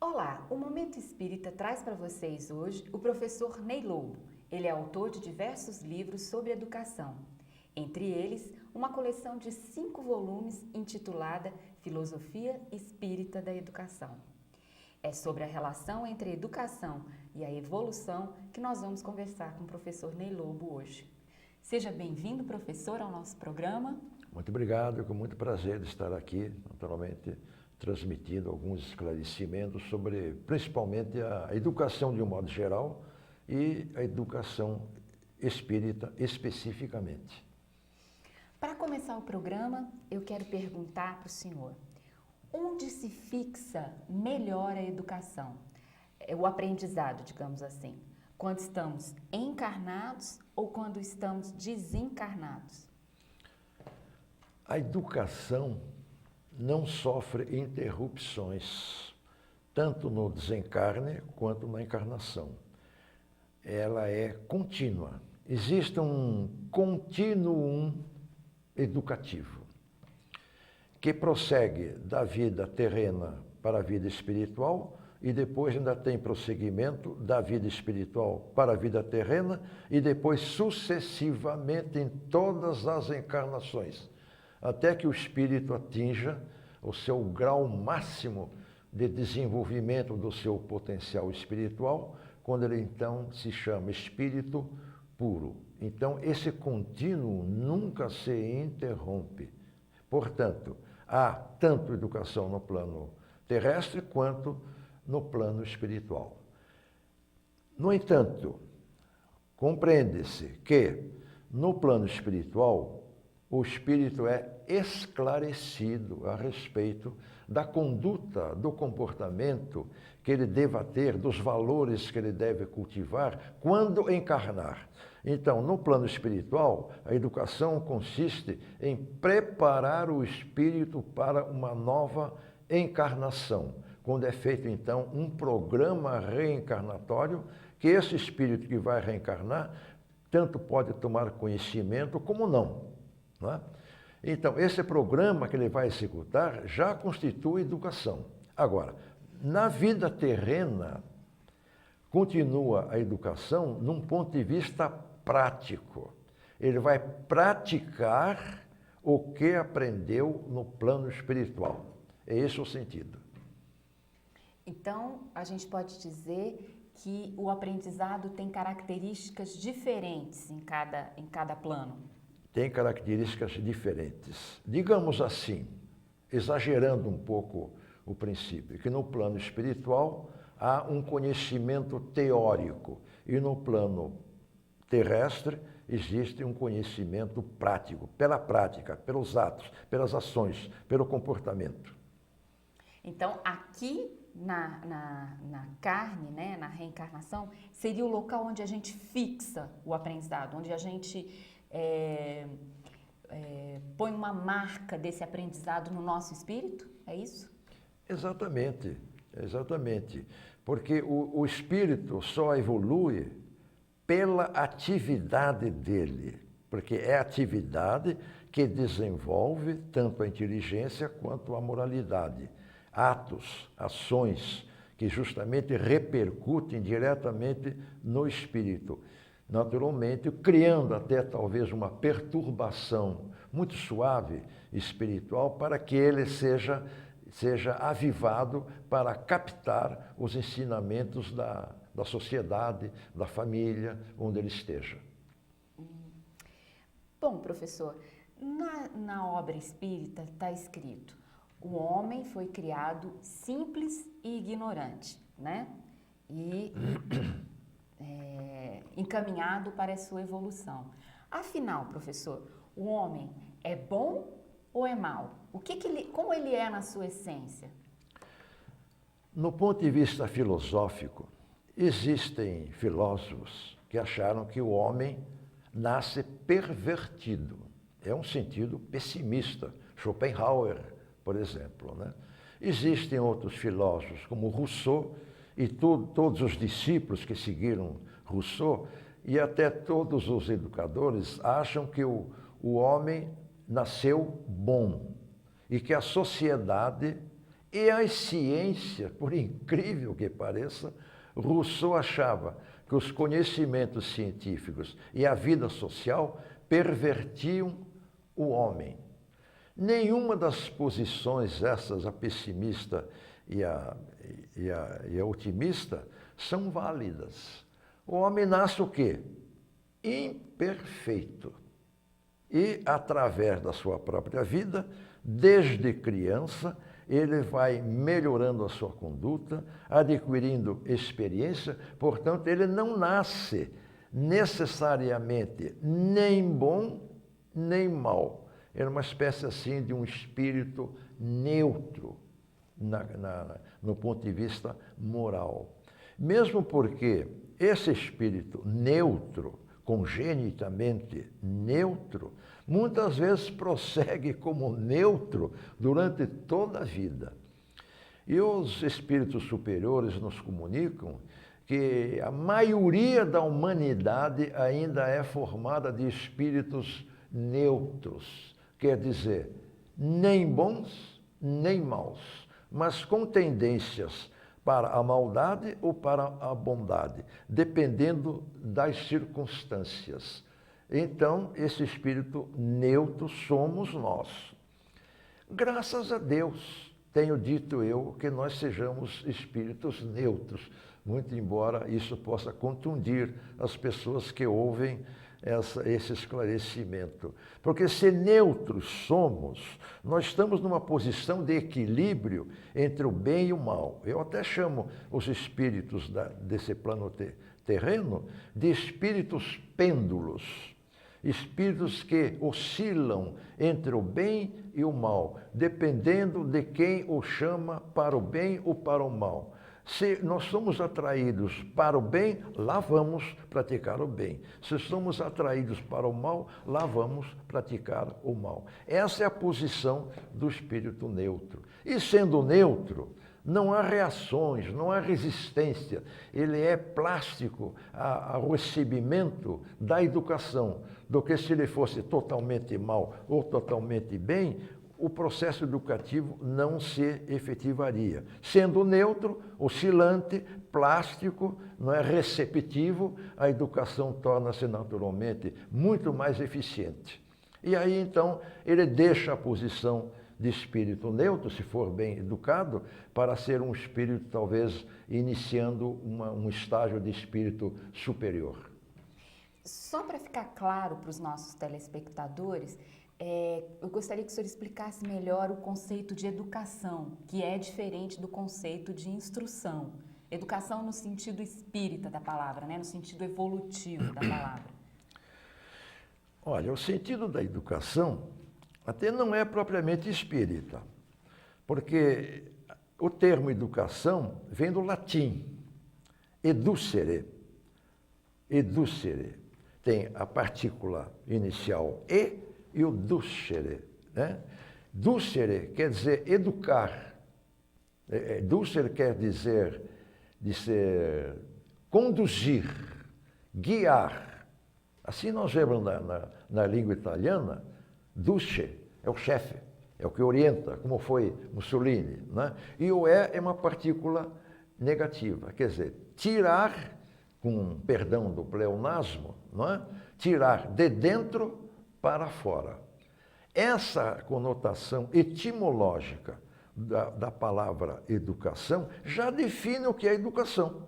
Olá, o Momento Espírita traz para vocês hoje o professor Ney Lobo. Ele é autor de diversos livros sobre educação. Entre eles, uma coleção de 5 volumes intitulada Filosofia Espírita da Educação. É sobre a relação entre a educação e a evolução que nós vamos conversar com o professor Ney Lobo hoje. Seja bem-vindo, professor, ao nosso programa. Muito obrigado, com muito prazer de estar aqui, naturalmente, transmitindo alguns esclarecimentos sobre, principalmente, a educação de um modo geral e a educação espírita especificamente. Para começar o programa, eu quero perguntar para o senhor, onde se fixa melhor a educação, o aprendizado, digamos assim, quando estamos encarnados ou quando estamos desencarnados? A educação não sofre interrupções, tanto no desencarne quanto na encarnação. Ela é contínua. Existe um contínuo educativo que prossegue da vida terrena para a vida espiritual e depois ainda tem prosseguimento da vida espiritual para a vida terrena e depois sucessivamente em todas as encarnações, até que o espírito atinja o seu grau máximo de desenvolvimento do seu potencial espiritual, quando ele então se chama espírito puro. Então, esse contínuo nunca se interrompe. Portanto, há tanto educação no plano terrestre quanto no plano espiritual. No entanto, compreende-se que no plano espiritual o espírito é esclarecido a respeito da conduta, do comportamento que ele deva ter, dos valores que ele deve cultivar quando encarnar. Então, no plano espiritual, a educação consiste em preparar o espírito para uma nova encarnação, quando é feito, então, um programa reencarnatório, que esse espírito que vai reencarnar, tanto pode tomar conhecimento como não. Não é? Então, esse programa que ele vai executar já constitui educação. Agora, na vida terrena, continua a educação num ponto de vista prático. Ele vai praticar o que aprendeu no plano espiritual. É esse o sentido. Então, a gente pode dizer que o aprendizado tem características diferentes em cada plano. Tem características diferentes. Digamos assim, exagerando um pouco o princípio, que no plano espiritual há um conhecimento teórico e no plano terrestre existe um conhecimento prático, pela prática, pelos atos, pelas ações, pelo comportamento. Então, aqui na carne, né, na reencarnação, seria o local onde a gente fixa o aprendizado, onde a gente põe uma marca desse aprendizado no nosso espírito? É isso? Exatamente, exatamente. Porque o espírito só evolui pela atividade dele, porque é a atividade que desenvolve tanto a inteligência quanto a moralidade. Atos, ações que justamente repercutem diretamente no espírito. Naturalmente, criando até talvez uma perturbação muito suave espiritual para que ele seja avivado para captar os ensinamentos da sociedade, da família, onde ele esteja. Bom, professor, na obra espírita está escrito: o homem foi criado simples e ignorante, né? E encaminhado para a sua evolução. Afinal, professor, o homem é bom ou é mau? Como ele é na sua essência? No ponto de vista filosófico, existem filósofos que acharam que o homem nasce pervertido. É um sentido pessimista. Schopenhauer, por exemplo, né? Existem outros filósofos, como Rousseau, e todos os discípulos que seguiram Rousseau, e até todos os educadores acham que o homem nasceu bom e que a sociedade E a ciência, por incrível que pareça, Rousseau achava que os conhecimentos científicos e a vida social pervertiam o homem. Nenhuma das posições, essas, a pessimista e a otimista, são válidas. O homem nasce o quê? Imperfeito. E, através da sua própria vida, desde criança, ele vai melhorando a sua conduta, adquirindo experiência, portanto, ele não nasce necessariamente nem bom nem mal. Ele é uma espécie assim de um espírito neutro no ponto de vista moral. Mesmo porque esse espírito neutro, congenitamente neutro, muitas vezes prossegue como neutro durante toda a vida. E os espíritos superiores nos comunicam que a maioria da humanidade ainda é formada de espíritos neutros, quer dizer, nem bons nem maus, mas com tendências para a maldade ou para a bondade, dependendo das circunstâncias. Então, esse espírito neutro somos nós. Graças a Deus, tenho dito eu que nós sejamos espíritos neutros, muito embora isso possa contundir as pessoas que ouvem esse esclarecimento. Porque se neutros somos, nós estamos numa posição de equilíbrio entre o bem e o mal. Eu até chamo os espíritos desse plano terreno de espíritos pêndulos. Espíritos que oscilam entre o bem e o mal, dependendo de quem o chama para o bem ou para o mal. Se nós somos atraídos para o bem, lá vamos praticar o bem. Se somos atraídos para o mal, lá vamos praticar o mal. Essa é a posição do espírito neutro. E sendo neutro, não há reações, não há resistência. Ele é plástico ao recebimento da educação, do que se ele fosse totalmente mal ou totalmente bem, o processo educativo não se efetivaria. Sendo neutro, oscilante, plástico, não é receptivo, a educação torna-se naturalmente muito mais eficiente. E aí, então, ele deixa a posição de espírito neutro, se for bem educado, para ser um espírito, talvez, iniciando um estágio de espírito superior. Só para ficar claro para os nossos telespectadores, eu gostaria que o senhor explicasse melhor o conceito de educação, que é diferente do conceito de instrução. Educação no sentido espírita da palavra, né? No sentido evolutivo da palavra. Olha, o sentido da educação até não é propriamente espírita, porque o termo educação vem do latim, educere. Educere. Tem a partícula inicial e o ducere, né? Ducere quer dizer educar. Ducere quer dizer conduzir, guiar. Assim nós vemos na língua italiana, duce é o chefe, é o que orienta, como foi Mussolini, né? E o é uma partícula negativa, quer dizer, tirar, com perdão do pleonasmo, não é? Tirar de dentro para fora. Essa conotação etimológica da palavra educação já define o que é educação.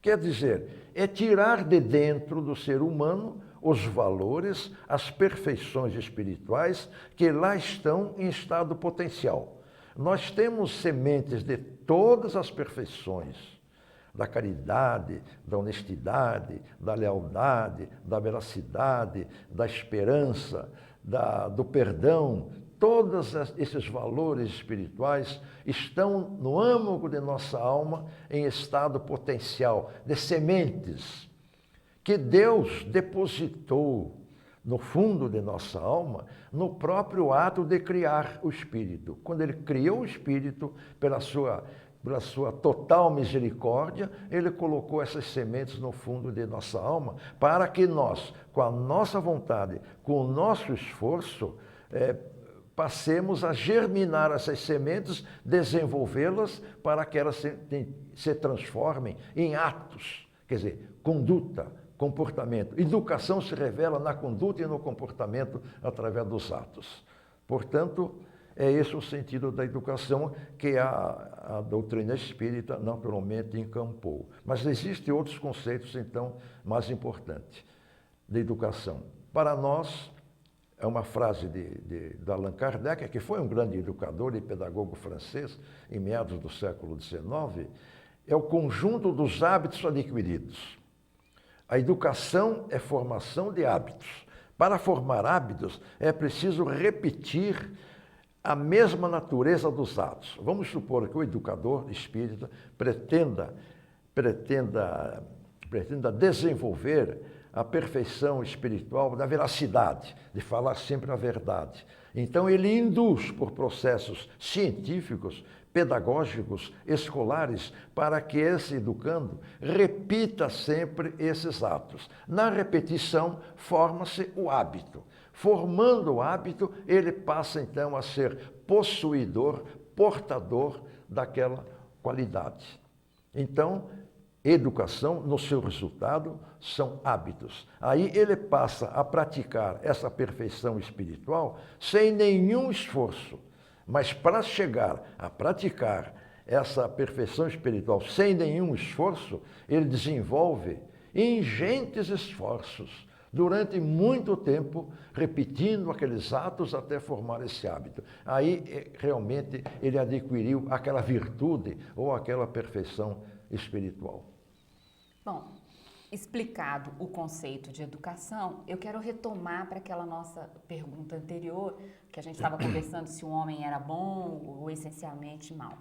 Quer dizer, é tirar de dentro do ser humano os valores, as perfeições espirituais que lá estão em estado potencial. Nós temos sementes de todas as perfeições, da caridade, da honestidade, da lealdade, da veracidade, da esperança, do perdão. Todos esses valores espirituais estão no âmago de nossa alma em estado potencial, de sementes que Deus depositou no fundo de nossa alma no próprio ato de criar o Espírito. Quando Ele criou o Espírito, pela sua total misericórdia, Ele colocou essas sementes no fundo de nossa alma para que nós, com a nossa vontade, com o nosso esforço, passemos a germinar essas sementes, desenvolvê-las para que elas se transformem em atos, quer dizer, conduta, comportamento. Educação se revela na conduta e no comportamento através dos atos. Portanto, é esse o sentido da educação que a doutrina espírita naturalmente encampou. Mas existem outros conceitos, então, mais importantes de educação. Para nós, é uma frase de Allan Kardec, que foi um grande educador e pedagogo francês em meados do século XIX, é o conjunto dos hábitos adquiridos. A educação é formação de hábitos. Para formar hábitos, é preciso repetir a mesma natureza dos atos. Vamos supor que o educador espírita pretenda desenvolver a perfeição espiritual da veracidade, de falar sempre a verdade. Então ele induz por processos científicos, pedagógicos, escolares, para que esse educando repita sempre esses atos. Na repetição, forma-se o hábito. Formando o hábito, ele passa então a ser possuidor, portador daquela qualidade. Então, educação, no seu resultado, são hábitos. Aí ele passa a praticar essa perfeição espiritual sem nenhum esforço. Mas para chegar a praticar essa perfeição espiritual sem nenhum esforço, ele desenvolve ingentes esforços durante muito tempo, repetindo aqueles atos até formar esse hábito. Aí, realmente, ele adquiriu aquela virtude ou aquela perfeição espiritual. Bom, explicado o conceito de educação, eu quero retomar para aquela nossa pergunta anterior, que a gente estava conversando se o homem era bom ou essencialmente mau.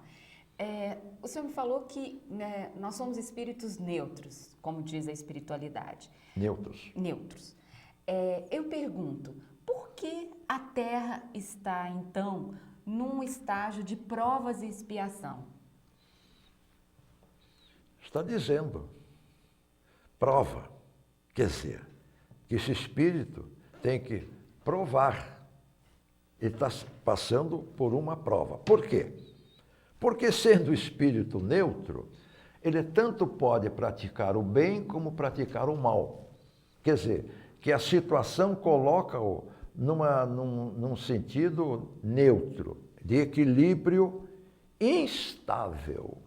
O senhor me falou que nós somos espíritos neutros, como diz a espiritualidade. Neutros. Neutros. Eu pergunto, por que a Terra está, então, num estágio de provas e expiação? Está dizendo, prova, quer dizer, que esse espírito tem que provar. Ele está passando por uma prova. Por quê? Porque sendo espírito neutro, ele tanto pode praticar o bem como praticar o mal. Quer dizer, que a situação coloca-o num sentido neutro, de equilíbrio instável.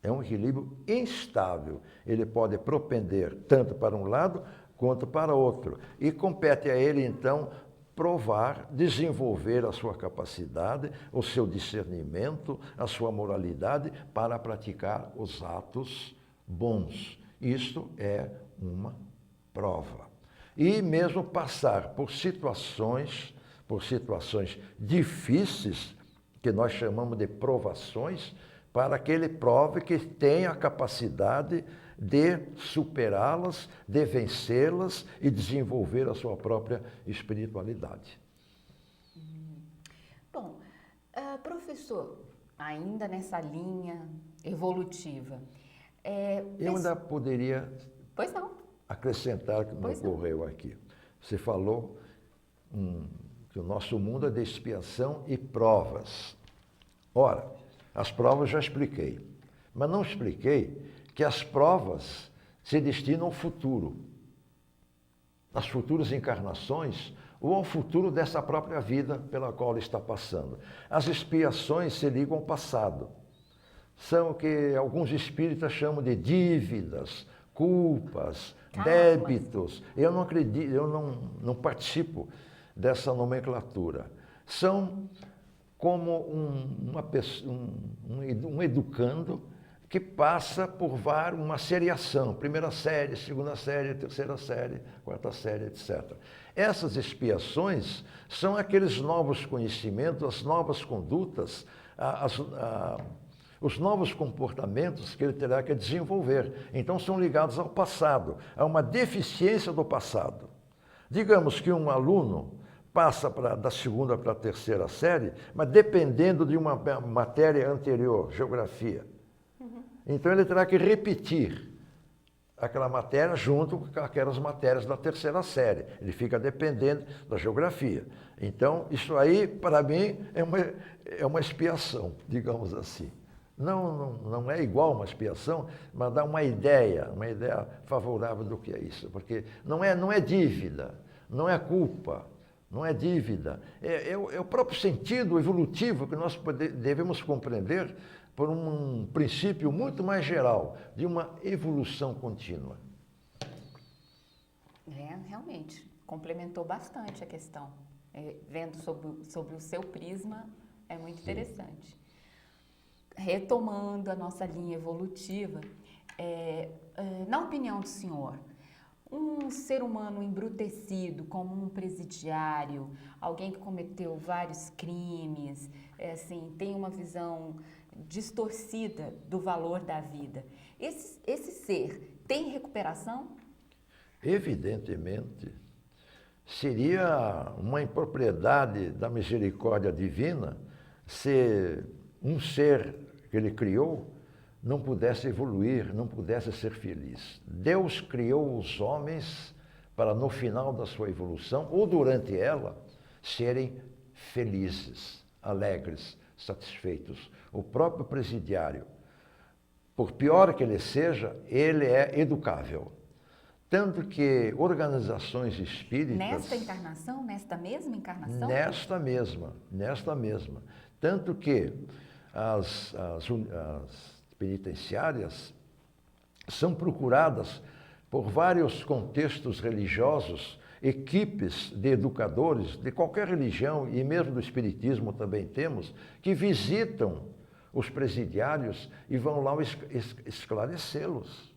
É um equilíbrio instável. Ele pode propender tanto para um lado quanto para outro. E compete a ele, então, provar, desenvolver a sua capacidade, o seu discernimento, a sua moralidade para praticar os atos bons. Isto é uma prova. E mesmo passar por situações difíceis, que nós chamamos de provações, para que ele prove que tem a capacidade de superá-las, de vencê-las e desenvolver a sua própria espiritualidade. Bom, professor, ainda nessa linha evolutiva... Eu ainda poderia acrescentar que me ocorreu aqui. Você falou que o nosso mundo é de expiação e provas. Ora, as provas já expliquei, mas não expliquei que as provas se destinam ao futuro, às futuras encarnações ou ao futuro dessa própria vida pela qual ele está passando. As expiações se ligam ao passado. São o que alguns espíritas chamam de dívidas, culpas, débitos. Eu não acredito, eu não participo dessa nomenclatura. São como um educando que passa por uma seriação, primeira série, segunda série, terceira série, quarta série, etc. Essas expiações são aqueles novos conhecimentos, as novas condutas, os novos comportamentos que ele terá que desenvolver. Então, são ligados ao passado, a uma deficiência do passado. Digamos que um aluno passa da segunda para a terceira série, mas dependendo de uma matéria anterior, geografia. Então, ele terá que repetir aquela matéria junto com aquelas matérias da terceira série. Ele fica dependendo da geografia. Então, isso aí, para mim, é uma expiação, digamos assim. Não é igual uma expiação, mas dá uma ideia favorável do que é isso. Porque não é dívida, não é culpa, não é dívida. É o próprio sentido evolutivo que nós devemos compreender por um princípio muito mais geral, de uma evolução contínua. Realmente, complementou bastante a questão. Vendo sobre o seu prisma, é muito interessante. Retomando a nossa linha evolutiva, na opinião do senhor, um ser humano embrutecido, como um presidiário, alguém que cometeu vários crimes, assim, tem uma visão distorcida do valor da vida. Esse ser tem recuperação? Evidentemente, seria uma impropriedade da misericórdia divina se um ser que ele criou não pudesse evoluir, não pudesse ser feliz. Deus criou os homens para, no final da sua evolução, ou durante ela, serem felizes, alegres, satisfeitos. O próprio presidiário, por pior que ele seja, ele é educável. Tanto que organizações espíritas... Nesta encarnação? Nesta mesma encarnação? Nesta mesma. Tanto que as penitenciárias são procuradas por vários contextos religiosos, equipes de educadores de qualquer religião, e mesmo do espiritismo também temos, que visitam os presidiários e vão lá esclarecê-los.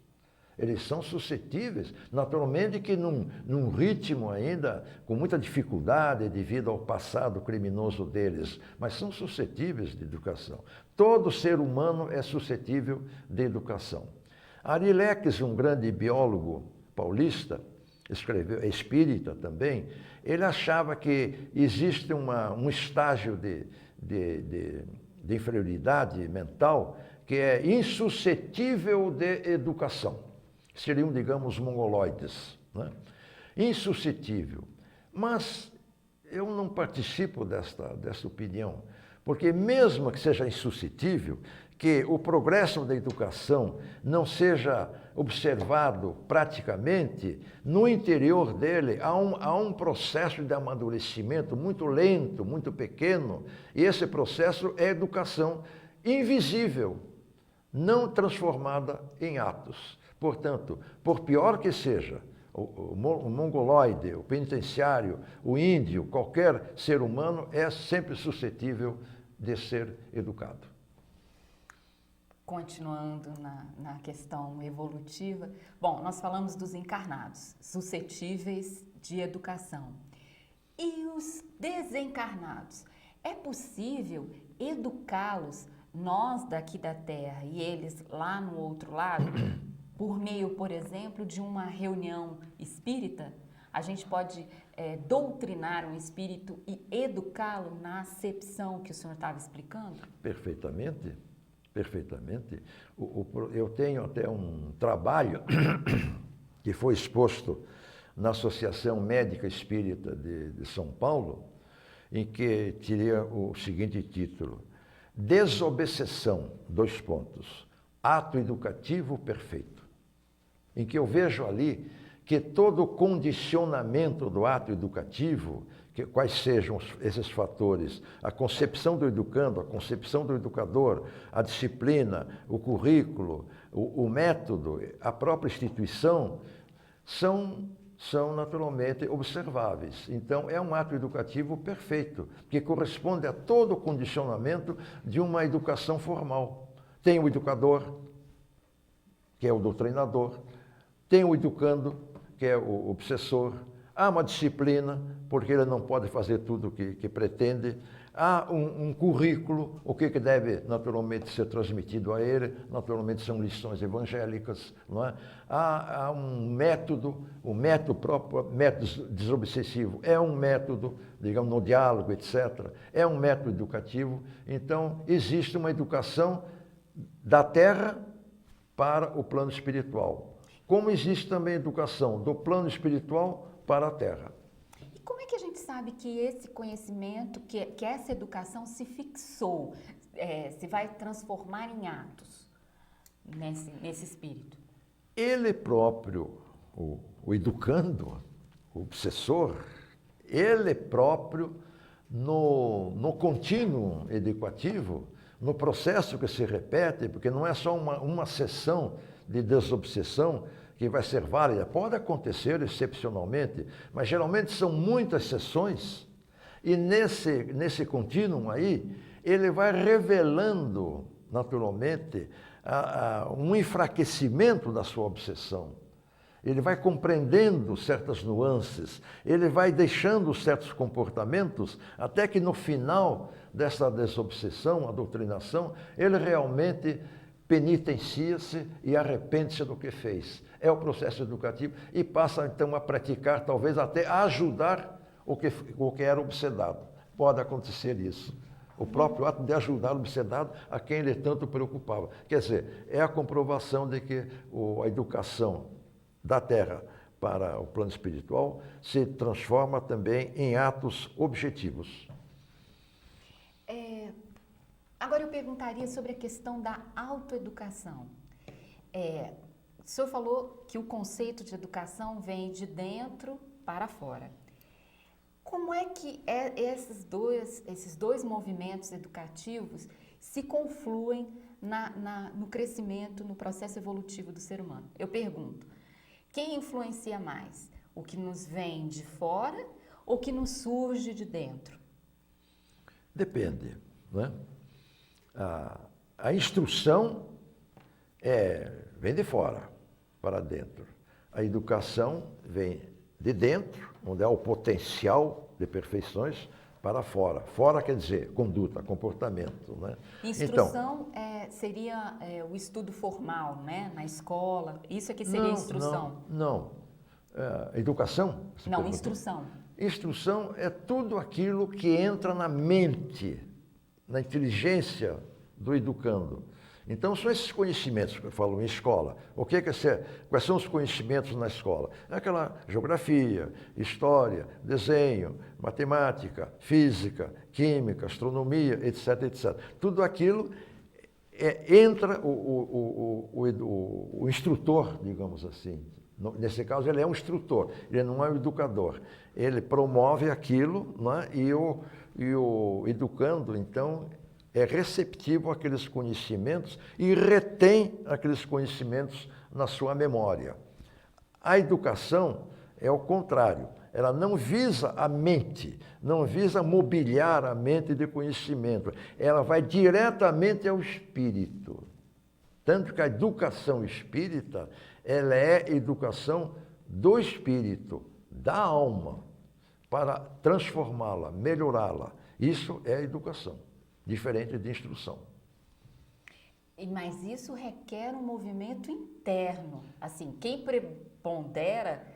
Eles são suscetíveis, naturalmente que num ritmo ainda com muita dificuldade devido ao passado criminoso deles, mas são suscetíveis de educação. Todo ser humano é suscetível de educação. Arileques, um grande biólogo paulista, escreveu, é espírita também, ele achava que existe um estágio de inferioridade mental que é insuscetível de educação. Seriam, digamos, mongoloides, né? Insuscetível. Mas eu não participo desta opinião, porque mesmo que seja insuscetível, que o progresso da educação não seja observado praticamente, no interior dele há um processo de amadurecimento muito lento, muito pequeno, e esse processo é educação invisível, não transformada em atos. Portanto, por pior que seja, o mongoloide, o penitenciário, o índio, qualquer ser humano é sempre suscetível de ser educado. Continuando na questão evolutiva, bom, nós falamos dos encarnados, suscetíveis de educação. E os desencarnados? É possível educá-los, nós daqui da Terra e eles lá no outro lado, por meio, por exemplo, de uma reunião espírita? A gente pode doutrinar um espírito e educá-lo na acepção que o senhor estava explicando? Perfeitamente. Perfeitamente. Eu tenho até um trabalho que foi exposto na Associação Médica Espírita de São Paulo, em que teria o seguinte título: Desobsessão, ato educativo perfeito. Em que eu vejo ali que todo o condicionamento do ato educativo, quais sejam esses fatores, a concepção do educando, a concepção do educador, a disciplina, o currículo, o método, a própria instituição, são naturalmente observáveis. Então, é um ato educativo perfeito, que corresponde a todo o condicionamento de uma educação formal. Tem o educador, que é o doutrinador, tem o educando, que é o obsessor, há uma disciplina, porque ele não pode fazer tudo o que pretende. Há um currículo, o que deve naturalmente ser transmitido a ele, naturalmente são lições evangélicas, não é? Há um método, o método próprio, método desobsessivo, é um método, digamos, no diálogo, etc. É um método educativo. Então, existe uma educação da Terra para o plano espiritual. como existe também educação do plano espiritual para a Terra. E como é que a gente sabe que esse conhecimento, que essa educação se fixou, se vai transformar em atos nesse espírito? Ele próprio, o educando, o obsessor, ele próprio, no contínuo educativo, no processo que se repete, porque não é só uma sessão de desobsessão que vai ser válida, pode acontecer excepcionalmente, mas geralmente são muitas sessões, e nesse contínuo aí, ele vai revelando, naturalmente, um enfraquecimento da sua obsessão. Ele vai compreendendo certas nuances, ele vai deixando certos comportamentos, até que no final dessa desobsessão, a doutrinação, ele realmente penitencia-se e arrepende-se do que fez. É o processo educativo e passa então a praticar, talvez até a ajudar o que era obsedado. Pode acontecer isso. O próprio ato de ajudar o obsedado a quem ele tanto preocupava. Quer dizer, é a comprovação de que a educação da Terra para o plano espiritual se transforma também em atos objetivos. Agora eu perguntaria sobre a questão da autoeducação. O senhor falou que o conceito de educação vem de dentro para fora. Como é que esses dois movimentos educativos se confluem no crescimento, no processo evolutivo do ser humano? Eu pergunto, quem influencia mais? O que nos vem de fora ou o que nos surge de dentro? Depende, né? A instrução vem de fora para dentro. A educação vem de dentro, onde há o potencial de perfeições, para fora. Fora quer dizer conduta, comportamento, né? Instrução seria o estudo formal, né? Na escola. Isso aqui seria instrução? Não. Educação? Não, instrução. Instrução é tudo aquilo que entra na mente, na inteligência do educando. Então, são esses conhecimentos que eu falo em escola. Quais são os conhecimentos na escola? É aquela geografia, história, desenho, matemática, física, química, astronomia, etc, etc. Tudo aquilo entra o instrutor, digamos assim. Nesse caso, ele é um instrutor, ele não é um educador. Ele promove aquilo, né? E o educando, então, é receptivo àqueles conhecimentos e retém aqueles conhecimentos na sua memória. A educação é o contrário. Ela não visa a mente, não visa mobiliar a mente de conhecimento. Ela vai diretamente ao espírito. Tanto que a educação espírita, ela é educação do espírito, da alma, para transformá-la, melhorá-la. Isso é educação, diferente de instrução. Mas isso requer um movimento interno. Assim, quem prepondera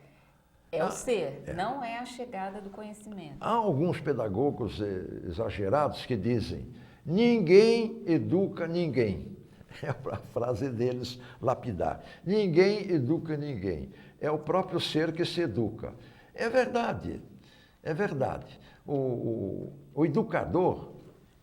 é o ser, não é a chegada do conhecimento. Há alguns pedagogos exagerados que dizem: ninguém educa ninguém. É a frase deles lapidar. Ninguém educa ninguém. É o próprio ser que se educa. É verdade, é verdade. O educador,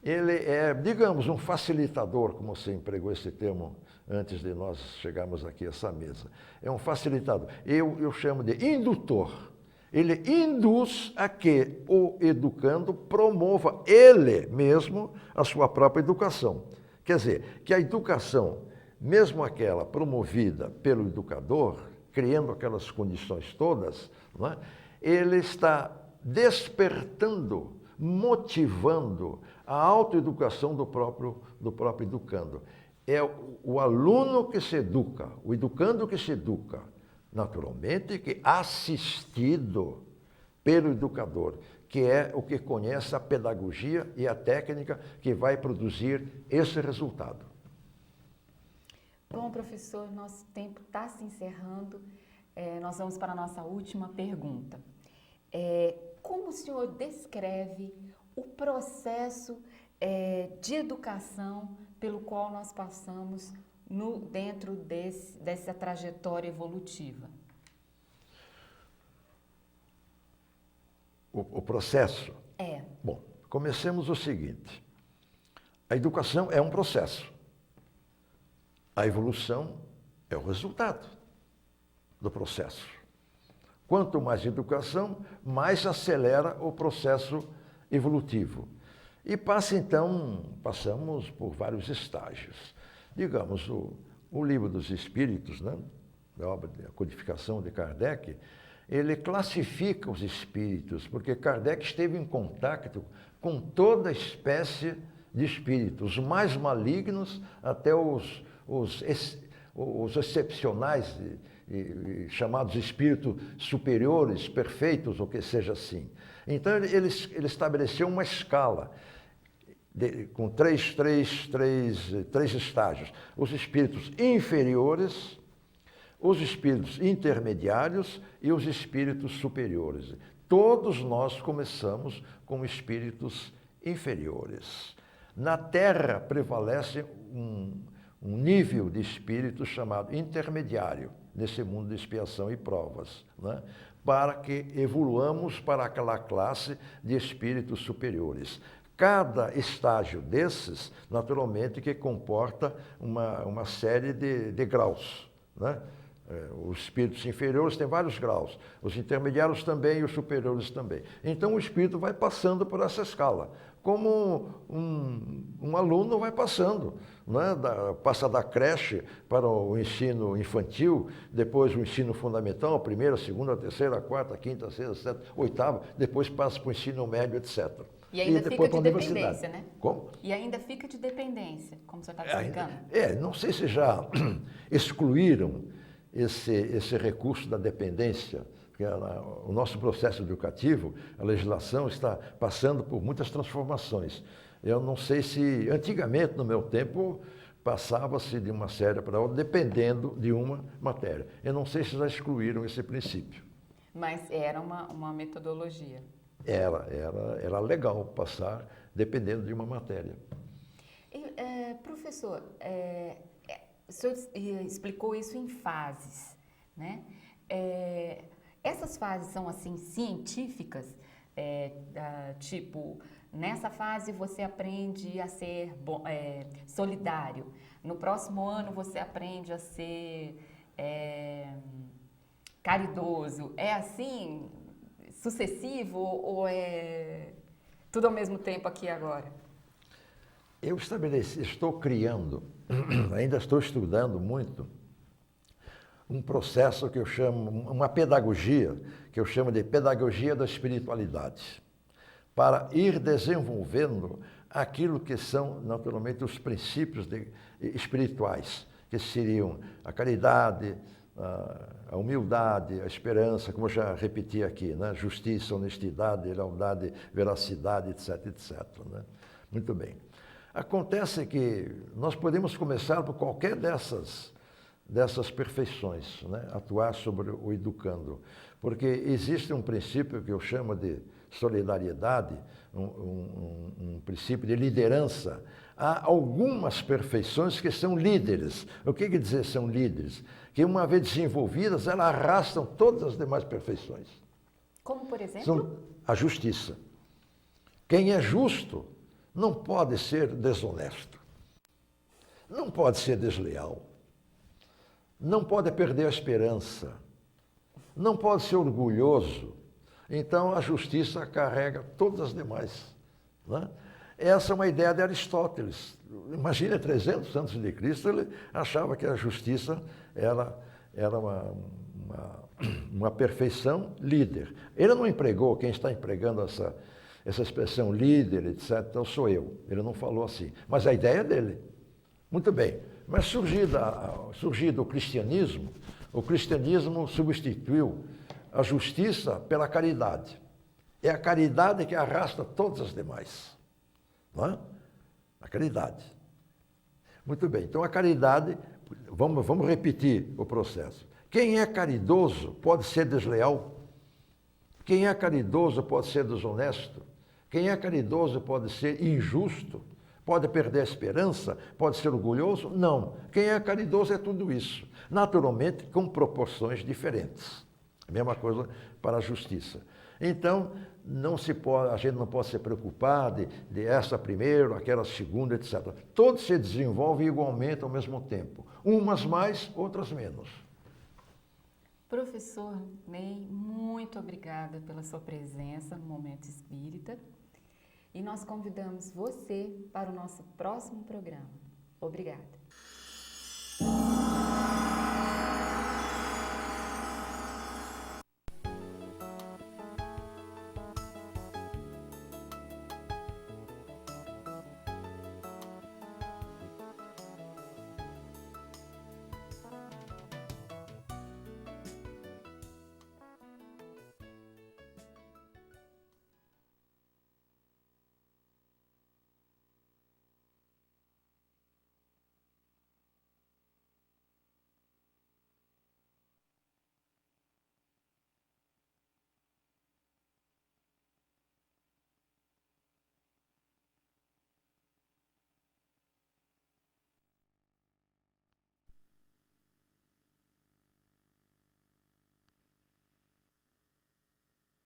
ele é, digamos, um facilitador, como você empregou esse termo antes de nós chegarmos aqui a essa mesa. É um facilitador. Eu chamo de indutor. Ele induz a que o educando promova ele mesmo a sua própria educação. Quer dizer, que a educação, mesmo aquela promovida pelo educador, criando aquelas condições todas, não é? Ele está despertando, motivando a autoeducação do próprio educando. É o aluno que se educa, o educando que se educa, naturalmente que assistido pelo educador, que é o que conhece a pedagogia e a técnica que vai produzir esse resultado. Bom, professor, nosso tempo está se encerrando. Nós vamos para a nossa última pergunta. Como o senhor descreve o processo de educação pelo qual nós passamos dentro dessa trajetória evolutiva? O processo? É. Bom, comecemos o seguinte. A educação é um processo. A evolução é o resultado do processo. Quanto mais educação, mais acelera o processo evolutivo. E passamos por vários estágios. Digamos, o Livro dos Espíritos, né, da obra de codificação de Kardec, ele classifica os espíritos, porque Kardec esteve em contato com toda espécie de espíritos, os mais malignos até os excepcionais, chamados espíritos superiores, perfeitos, ou que seja assim. Então, ele estabeleceu uma escala com três estágios. Os espíritos inferiores, os espíritos intermediários e os espíritos superiores. Todos nós começamos com espíritos inferiores. Na Terra prevalece um nível de espírito chamado intermediário, nesse mundo de expiação e provas, né? Para que evoluamos para aquela classe de espíritos superiores. Cada estágio desses, naturalmente, que comporta uma série de graus, né? Os espíritos inferiores têm vários graus, os intermediários também e os superiores também. Então o espírito vai passando por essa escala, como um aluno vai passando, né? Passa da creche para o ensino infantil, depois o ensino fundamental, a primeira, a segunda, a terceira, a quarta, a quinta, a sexta, a sétima, a oitava, depois passa para o ensino médio, etc. E ainda fica de dependência, né? Como? E ainda fica de dependência, como o senhor estava explicando. Não sei se já excluíram esse recurso da dependência, porque o nosso processo educativo, a legislação está passando por muitas transformações. Eu não sei se, antigamente, no meu tempo, passava-se de uma série para outra, dependendo de uma matéria. Eu não sei se já excluíram esse princípio. Mas era uma metodologia. Era legal passar dependendo de uma matéria. Professor, o senhor explicou isso em fases, né? Essas fases são, assim, científicas, tipo, nessa fase você aprende a ser solidário, no próximo ano você aprende a ser caridoso. É assim, sucessivo, ou é tudo ao mesmo tempo aqui e agora? Eu estou criando, ainda estou estudando muito, um processo que eu chamo, uma pedagogia, que eu chamo de pedagogia da espiritualidade, para ir desenvolvendo aquilo que são, naturalmente, os princípios espirituais, que seriam a caridade, a humildade, a esperança, como eu já repeti aqui, né? Justiça, honestidade, lealdade, veracidade, etc, etc. Né? Muito bem. Acontece que nós podemos começar por qualquer dessas perfeições, né? Atuar sobre o educando, porque existe um princípio que eu chamo de solidariedade, um princípio de liderança. Há algumas perfeições que são líderes. O que quer dizer são líderes? Que uma vez desenvolvidas, elas arrastam todas as demais perfeições. Como, por exemplo? São a justiça. Quem é justo não pode ser desonesto, não pode ser desleal, não pode perder a esperança, não pode ser orgulhoso. Então, a justiça carrega todas as demais, né? Essa é uma ideia de Aristóteles. Imagina, 300 antes de Cristo, ele achava que a justiça era uma perfeição líder. Ele não empregou, quem está empregando essa expressão líder, etc., então sou eu. Ele não falou assim. Mas a ideia é dele. Muito bem. Mas surgido o cristianismo substituiu a justiça pela caridade. É a caridade que arrasta todas as demais. Não é? A caridade. Muito bem. Então, a caridade, vamos repetir o processo. Quem é caridoso pode ser desleal. Quem é caridoso pode ser desonesto. Quem é caridoso pode ser injusto. Pode perder a esperança? Pode ser orgulhoso? Não. Quem é caridoso é tudo isso. Naturalmente, com proporções diferentes. A mesma coisa para a justiça. Então, a gente não pode se preocupar de essa primeiro, aquela segunda, etc. Todos se desenvolvem igualmente ao mesmo tempo. Umas mais, outras menos. Professor Ney, muito obrigada pela sua presença no Momento Espírita. E nós convidamos você para o nosso próximo programa. Obrigada.